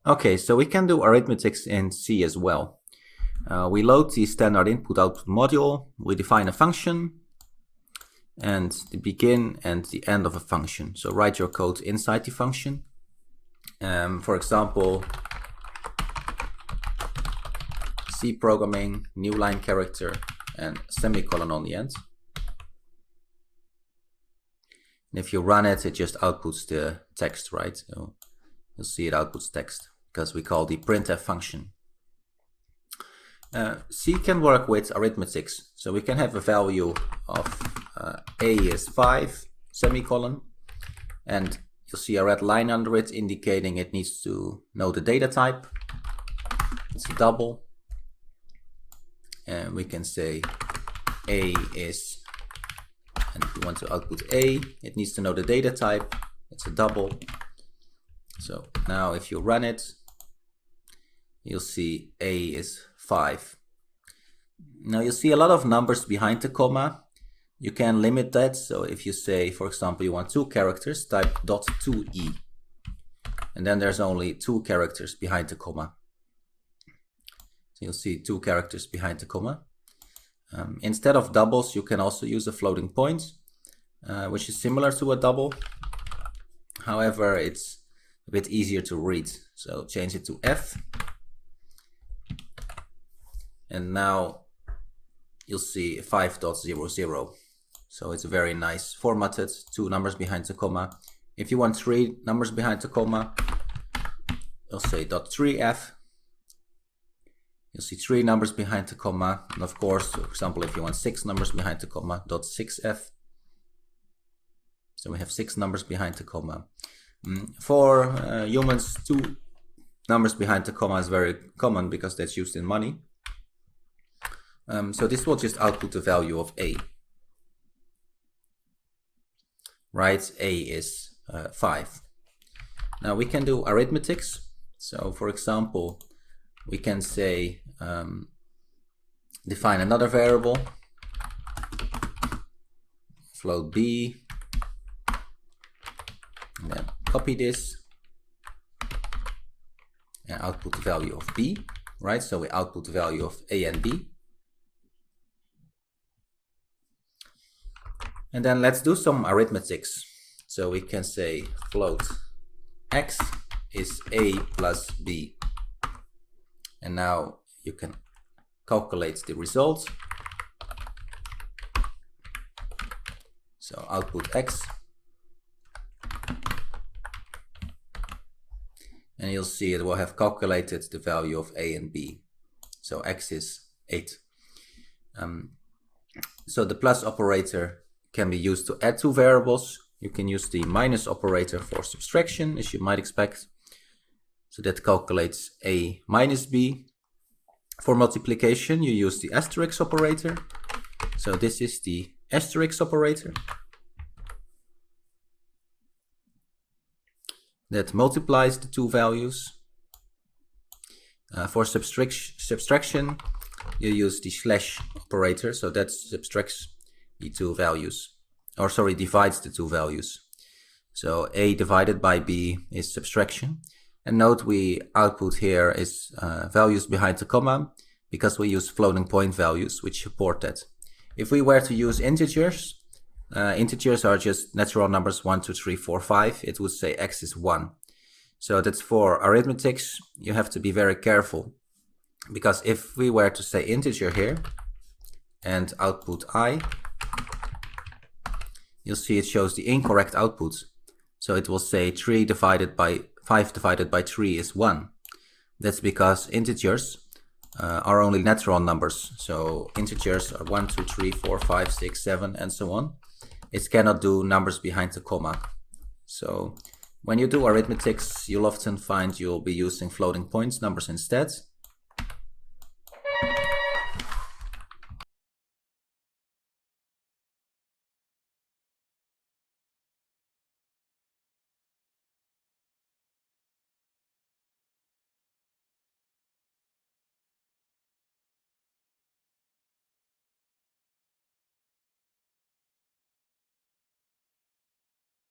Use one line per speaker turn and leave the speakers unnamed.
Okay, so we can do arithmetics in C as well. We load the standard input-output module, we define a function, and the begin and the end of a function. So write your code inside the function. For example, C programming, new line character, and semicolon on the end. And if you run it, it just outputs the text, right? So you'll see it outputs text because we call the printf function. C can work with arithmetics. So we can have a value of A is 5, semicolon, and you'll see a red line under it indicating it needs to know the data type. It's a double. And we can say A is, and if we want to output A, it needs to know the data type. It's a double. So now if you run it, you'll see A is 5. Now you'll see a lot of numbers behind the comma. You can limit that. So if you say, for example, you want 2 characters, type .2e. And then there's only 2 characters behind the comma. So you'll see 2 characters behind the comma. Instead of doubles, you can also use a floating point, which is similar to a double. However, it's a bit easier to read. So change it to F. And now you'll see 5.00. So it's very nice formatted, 2 numbers behind the comma. If you want 3 numbers behind the comma, you'll say .3f. You'll see 3 numbers behind the comma. And of course, for example, if you want 6 numbers behind the comma, .6f. So we have 6 numbers behind the comma. For humans, 2 numbers behind the comma is very common because that's used in money. So this will just output the value of A. Right, A is 5. Now we can do arithmetics. So for example, we can say define another variable, float b, and then copy this and output the value of b, right? So we output the value of a and b. And then let's do some arithmetics. So we can say float x is a plus b. And now you can calculate the result. So output x. And you'll see it will have calculated the value of a and b. So x is 8. So the plus operator can be used to add 2 variables. You can use the minus operator for subtraction, as you might expect. So that calculates a minus b. For multiplication, you use the asterisk operator. So this is the asterisk operator that multiplies the 2 values. For subtraction, you use the slash operator. So that subtracts the 2 values, or sorry, divides the 2 values. So a divided by b is subtraction. And note we output here is values behind the comma because we use floating point values which support that. If we were to use integers, integers are just natural numbers 1, 2, 3, 4, 5. It would say x is 1. So that's for arithmetics. You have to be very careful because if we were to say integer here and output I, you'll see it shows the incorrect output. So it will say 5 divided by 3 is 1. That's because integers are only natural numbers. So integers are 1, 2, 3, 4, 5, 6, 7, and so on. It cannot do numbers behind the comma. So when you do arithmetics, you'll often find you'll be using floating points numbers instead.